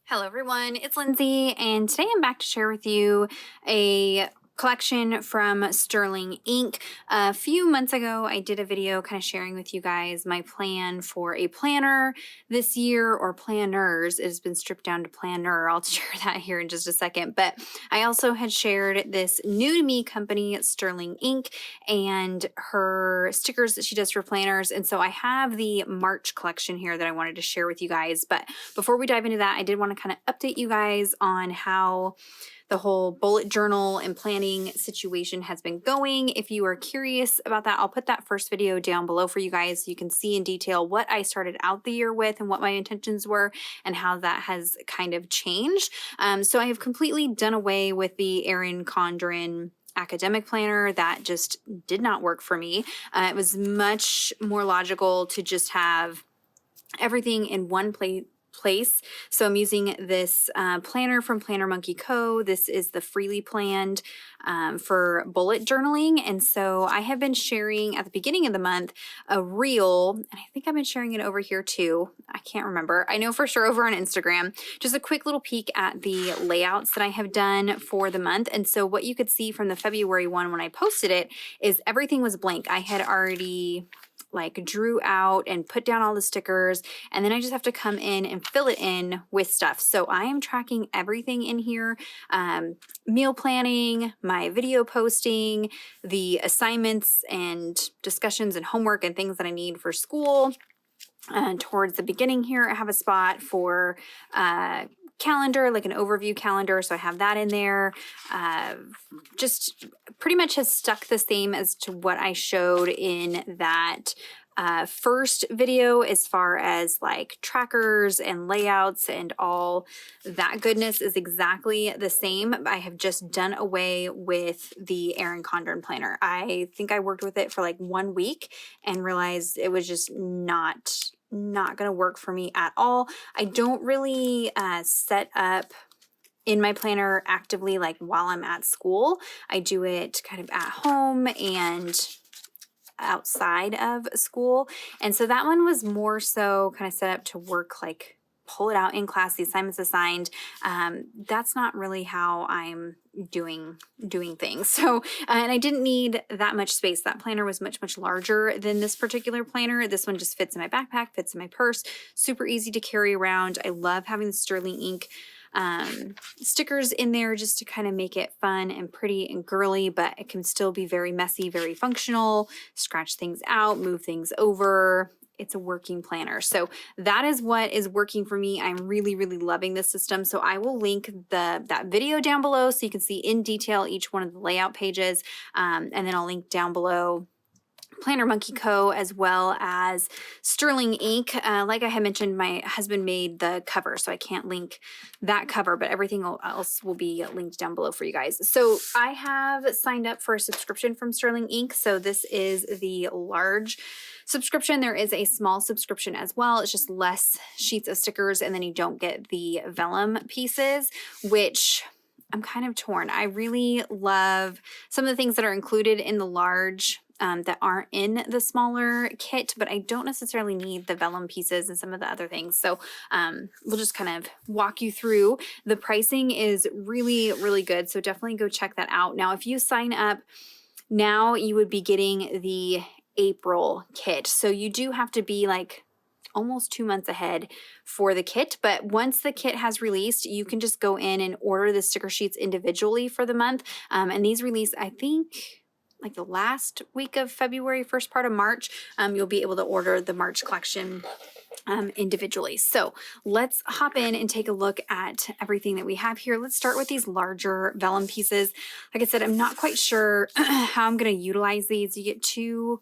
Hello everyone, it's Lindsay, and today I'm back to share with you a collection from Sterling Ink. A few months ago, I did a video kind of sharing with you guys my plan for a planner this year, or planners. It has been stripped down to planner. I'll share that here in just a second. But I also had shared this new to me company, Sterling Ink, and her stickers that she does for planners. And so I have the March collection here that I wanted to share with you guys. But before we dive into that, I did want to kind of update you guys on how the whole bullet journal and planning situation has been going. If you are curious about that, I'll put that first video down below for you guys so you can see in detail what I started out the year with and what my intentions were and how that has kind of changed. So I have completely done away with the Erin Condren academic planner. That just did not work for me. It was much more logical to just have everything in one place. So I'm using this planner from Planner Monkey Co. This is the freely planned for bullet journaling. And so I have been sharing at the beginning of the month a reel, and I think I've been sharing it over here too. I can't remember. I know for sure over on Instagram, just a quick little peek at the layouts that I have done for the month. And so what you could see from the February one when I posted it is everything was blank. I had already drew out and put down all the stickers, and then I just have to come in and fill it in with stuff. So I am tracking everything in here, meal planning, my video posting, the assignments and discussions and homework and things that I need for school. And towards the beginning here, I have a spot for calendar, like an overview calendar. So I have that in there. Just pretty much has stuck the same as to what I showed in that first video, as far as like trackers and layouts and all that goodness is exactly the same. I have just done away with the Erin Condren planner. I think I worked with it for like 1 week and realized it was just not going to work for me at all. I don't really set up in my planner actively like while I'm at school. I do it kind of at home and outside of school. And so that one was more so kind of set up to work, like pull it out in class, the assignments assigned. That's not really how I'm doing things. So, and I didn't need that much space. That planner was much larger than this particular planner. This one just fits in my backpack, fits in my purse, super easy to carry around. I love having the Sterling Ink stickers in there just to kind of make it fun and pretty and girly, but it can still be very messy, very functional, scratch things out, move things over. It's a working planner. So that is what is working for me. I'm really loving this system. So I will link that video down below so you can see in detail each one of the layout pages. And then I'll link down below Planner Monkey Co. as well as Sterling Ink. Like I had mentioned, my husband made the cover, so I can't link that cover, but everything else will be linked down below for you guys. So I have signed up for a subscription from Sterling Ink. So this is the large subscription. There is a small subscription as well. It's just less sheets of stickers, and then you don't get the vellum pieces, which I'm kind of torn. I really love some of the things that are included in the large that aren't in the smaller kit, but I don't necessarily need the vellum pieces and some of the other things. So we'll just kind of walk you through. The pricing is really good, so definitely go check that out. Now, if you sign up now, you would be getting the April kit. So you do have to be like almost 2 months ahead for the kit, but once the kit has released, you can just go in and order the sticker sheets individually for the month. And these release, I think, like the last week of February, first part of March. You'll be able to order the March collection individually. So let's hop in and take a look at everything that we have here. Let's start with these larger vellum pieces. Like I said, I'm not quite sure how I'm going to utilize these. You get two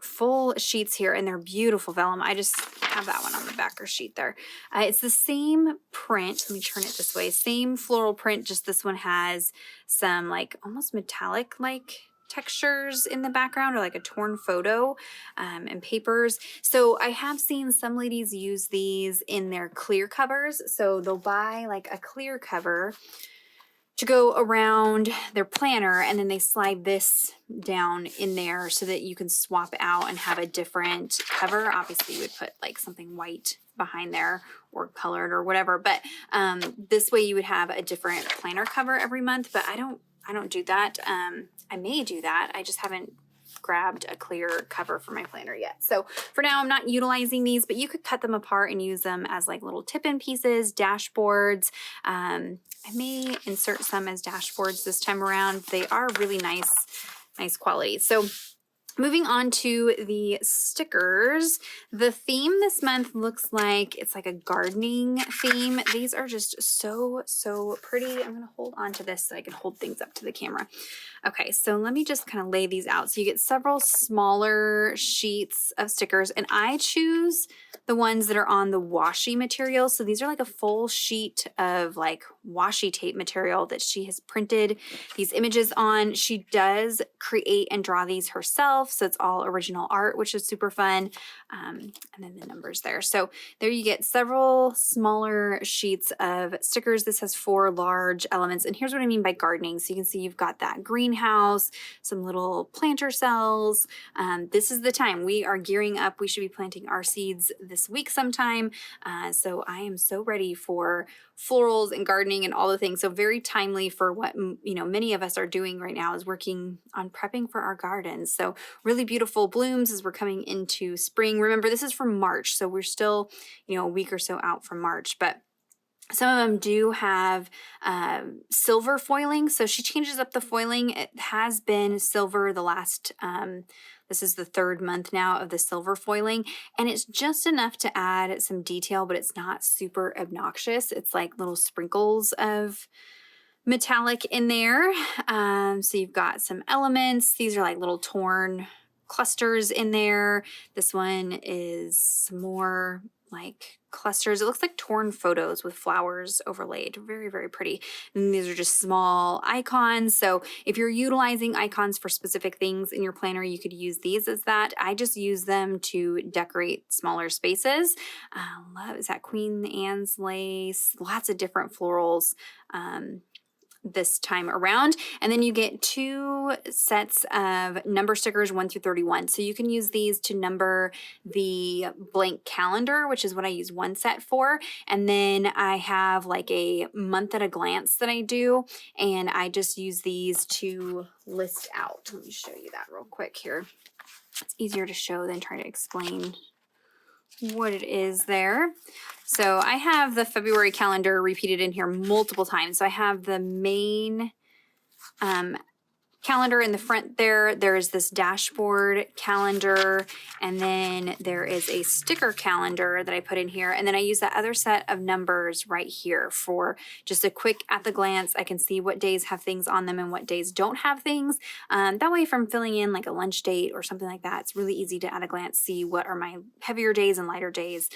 full sheets here, and they're beautiful vellum. I just have that one on the backer sheet there. It's the same print. Let me turn it this way. Same floral print, just this one has some like almost metallic like textures in the background, or like a torn photo and papers. So I have seen some ladies use these in their clear covers. So they'll buy like a clear cover to go around their planner, and then they slide this down in there so that you can swap out and have a different cover. Obviously you would put like something white behind there or colored or whatever, but this way you would have a different planner cover every month. But I don't do that. I may do that. I just haven't grabbed a clear cover for my planner yet. So for now, I'm not utilizing these, but you could cut them apart and use them as like little tip-in pieces, dashboards. I may insert some as dashboards this time around. They are really nice quality. So moving on to the stickers, the theme this month looks like it's like a gardening theme. These are just so pretty. I'm going to hold on to this so I can hold things up to the camera. Okay, so let me just kind of lay these out. So you get several smaller sheets of stickers, and I choose the ones that are on the washi material. So these are like a full sheet of like washi tape material that she has printed these images on. She does create and draw these herself, so it's all original art, which is super fun. And then the numbers there. So there you get several smaller sheets of stickers. This has 4 large elements, and here's what I mean by gardening. So you can see you've got that greenhouse, some little planter cells. This is the time we are gearing up. We should be planting our seeds this week sometime. So I am so ready for florals and gardening and all the things. So very timely for what, you know, many of us are doing right now, is working on prepping for our gardens. So really beautiful blooms as we're coming into spring. Remember, this is from March, so we're still, you know, a week or so out from March, but some of them do have silver foiling. So she changes up the foiling. It has been silver the last, this is the 3rd month now of the silver foiling, and it's just enough to add some detail, but it's not super obnoxious. It's like little sprinkles of metallic in there. So you've got some elements. These are like little torn clusters in there. This one is some more like clusters. It looks like torn photos with flowers overlaid. Very pretty. And these are just small icons. So if you're utilizing icons for specific things in your planner, you could use these as that. I just use them to decorate smaller spaces. Love, is that Queen Anne's lace? Lots of different florals this time around. And then you get 2 sets of number stickers, 1 through 31. So you can use these to number the blank calendar, which is what I use 1 set for. And then I have like a month at a glance that I do, and I just use these to list out. Let me show you that real quick here. It's easier to show than try to explain what it is there. So I have the February calendar repeated in here multiple times. So I have the main calendar in the front there. There is this dashboard calendar, and then there is a sticker calendar that I put in here. And then I use that other set of numbers right here for just a quick at the glance. I can see what days have things on them and what days don't have things. That way, if I'm filling in like a lunch date or something like that, it's really easy to at a glance see what are my heavier days and lighter days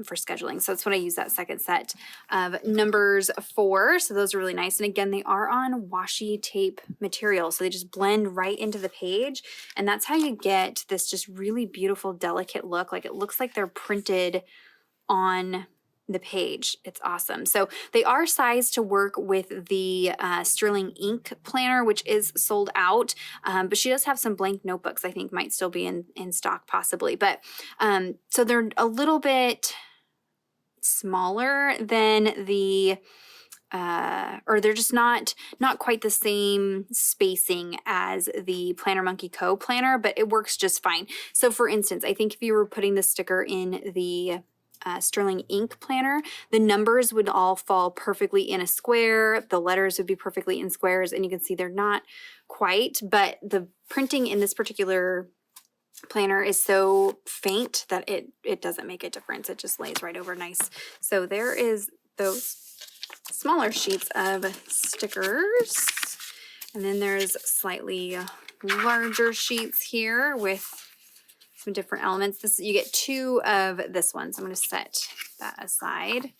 for scheduling. So that's what I use that second set of numbers for. So those are really nice. And again, they are on washi tape material. So they just blend right into the page, and that's how you get this just really beautiful, delicate look. Like it looks like they're printed on the page. It's awesome. So they are sized to work with the Sterling ink planner, which is sold out, but she does have some blank notebooks I think might still be in stock possibly. But so they're a little bit smaller than the or they're just not quite the same spacing as the Planner Monkey Co. planner, but it works just fine. So for instance, I think if you were putting the sticker in the Sterling ink planner, the numbers would all fall perfectly in a square, the letters would be perfectly in squares, and you can see they're not quite, but the printing in this particular planner is so faint that it doesn't make a difference. It just lays right over nice. So there is those smaller sheets of stickers, and then there's slightly larger sheets here with some different elements. This, you get 2 of this one, so I'm going to set that aside.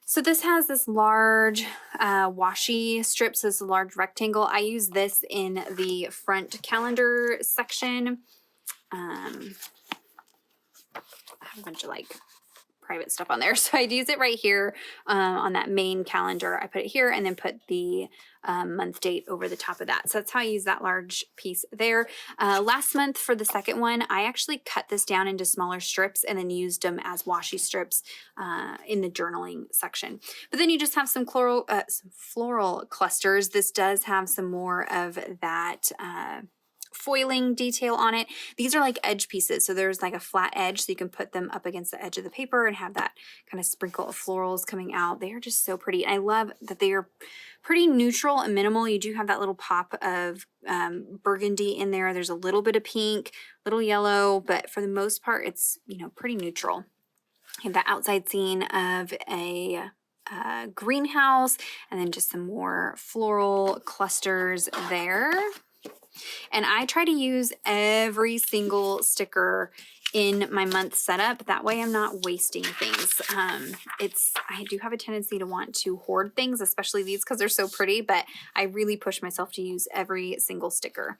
So this has this large washi strips, this large rectangle. I use this in the front calendar section. I have a bunch of like private stuff on there. So I'd use it right here on that main calendar. I put it here and then put the month date over the top of that. So that's how I use that large piece there. Last month for the second one, I actually cut this down into smaller strips and then used them as washi strips in the journaling section. But then you just have some floral clusters. This does have some more of that foiling detail on it. These are like edge pieces, so there's like a flat edge, so you can put them up against the edge of the paper and have that kind of sprinkle of florals coming out. They are just so pretty. I love that they are pretty neutral and minimal. You do have that little pop of burgundy in there. There's a little bit of pink, little yellow, but for the most part, it's, you know, pretty neutral. You have that outside scene of a greenhouse, and then just some more floral clusters there. And I try to use every single sticker in my month setup. That way I'm not wasting things. I do have a tendency to want to hoard things, especially these because they're so pretty, but I really push myself to use every single sticker.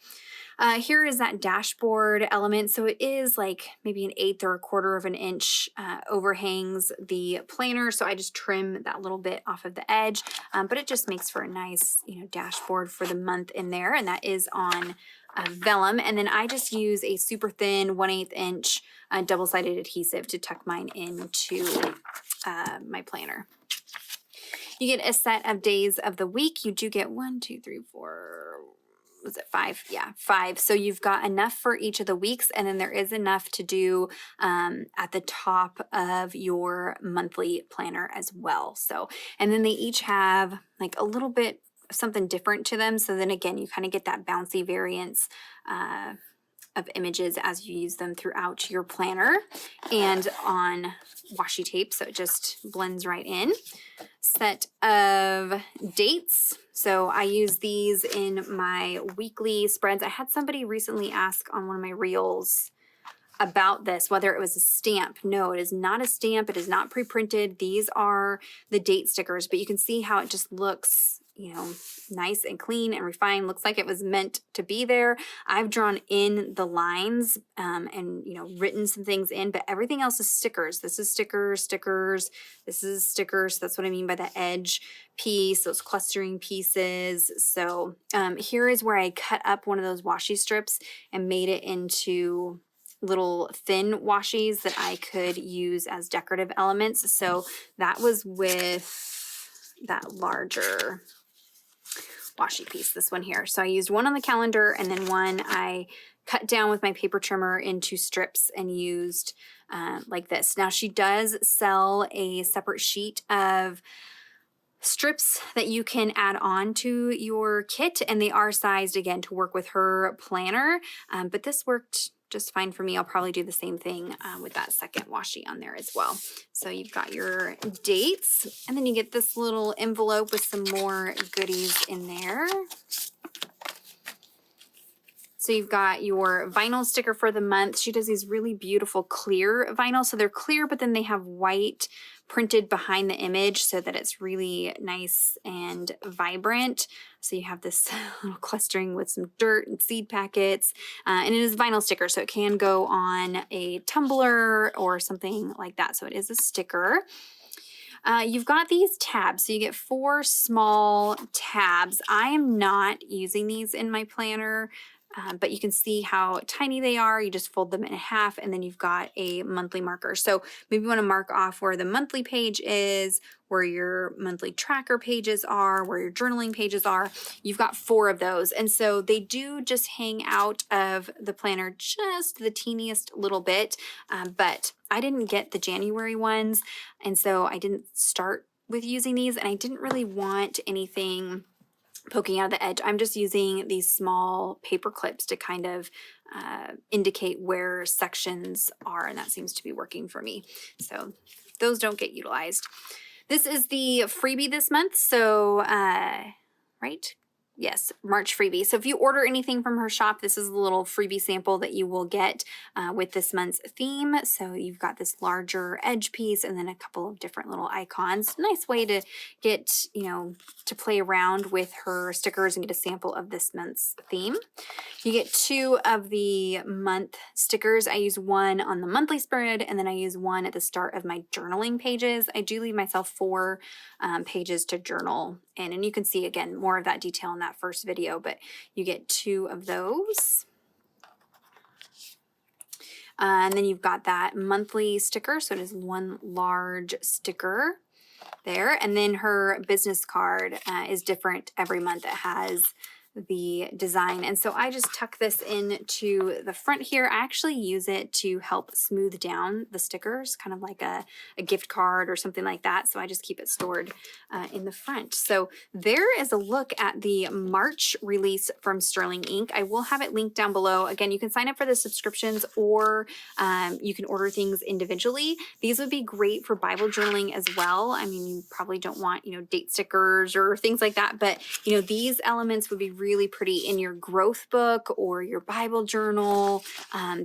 Here is that dashboard element. So it is like maybe 1/8 or 1/4 of an inch overhangs the planner. So I just trim that little bit off of the edge, but it just makes for a nice, you know, dashboard for the month in there. And that is on Vellum. And then I just use a super thin 1/8 inch double-sided adhesive to tuck mine into my planner. You get a set of days of the week. You do get 1, 2, 3, 4, was it 5? Yeah, 5. So you've got enough for each of the weeks, and then there is enough to do at the top of your monthly planner as well. So, and then they each have like a little bit of something different to them. So then again, you kind of get that bouncy variance of images as you use them throughout your planner and on washi tape, so it just blends right in. Set of dates. So I use these in my weekly spreads. I had somebody recently ask on one of my reels about this, whether it was a stamp. No, it is not a stamp. It is not pre-printed. These are the date stickers, but you can see how it just looks, you know, nice and clean and refined. Looks like it was meant to be there. I've drawn in the lines and, you know, written some things in, but everything else is stickers. This is stickers, stickers. This is stickers. That's what I mean by the edge piece, those clustering pieces. So here is where I cut up one of those washi strips and made it into little thin washies that I could use as decorative elements. So that was with that larger washi piece, this one here. So I used one on the calendar, and then one I cut down with my paper trimmer into strips and used like this. Now she does sell a separate sheet of strips that you can add on to your kit, and they are sized again to work with her planner, but this worked just fine for me. I'll probably do the same thing with that second washi on there as well. So you've got your dates, and then you get this little envelope with some more goodies in there. So you've got your vinyl sticker for the month. She does these really beautiful clear vinyl. So they're clear, but then they have white printed behind the image so that it's really nice and vibrant. So you have this little clustering with some dirt and seed packets. And it is vinyl sticker, so it can go on a tumbler or something like that. So it is a sticker. You've got these tabs, so you get 4 small tabs. I am not using these in my planner, but you can see how tiny they are. You just fold them in half, and then you've got a monthly marker. So maybe you want to mark off where the monthly page is, where your monthly tracker pages are, where your journaling pages are. You've got 4 of those. And so they do just hang out of the planner just the teeniest little bit, but I didn't get the January ones, and so I didn't start with using these, and I didn't really want anything poking out of the edge. I'm just using these small paper clips to kind of indicate where sections are, and that seems to be working for me. So those don't get utilized. This is the freebie this month. So, right? Yes, March freebie. So if you order anything from her shop, this is a little freebie sample that you will get with this month's theme. So you've got this larger edge piece and then a couple of different little icons. Nice way to get, you know, to play around with her stickers and get a sample of this month's theme. You get 2 of the month stickers. I use one on the monthly spread and then I use one at the start of my journaling pages. I do leave myself 4 pages to journal in, and you can see again more of that detail in that first video, but you get 2 of those. And then you've got that monthly sticker, so it is 1 large sticker there. And then her business card is different every month. It has the design, and so I just tuck this into the front here. I actually use it to help smooth down the stickers, kind of like a gift card or something like that, so I just keep it stored in the front. So there is a look at the March release from Sterling Ink. I will have it linked down below. Again, you can sign up for the subscriptions, or you can order things individually. These would be great for Bible journaling as well. I mean, you probably don't want, you know, date stickers or things like that, but you know, these elements would be really pretty in your growth book or your Bible journal.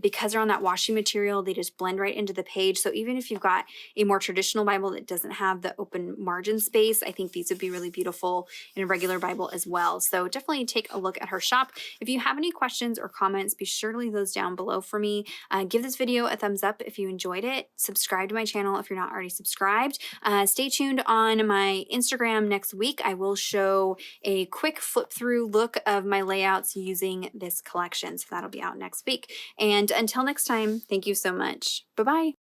Because they're on that washi material, they just blend right into the page. So even if you've got a more traditional Bible that doesn't have the open margin space, I think these would be really beautiful in a regular Bible as well. So definitely take a look at her shop. If you have any questions or comments, be sure to leave those down below for me. Give this video a thumbs up if you enjoyed it. Subscribe to my channel if you're not already subscribed. Stay tuned on my Instagram next week. I will show a quick flip through look of my layouts using this collection. So that'll be out next week. And until next time, thank you so much. Bye-bye.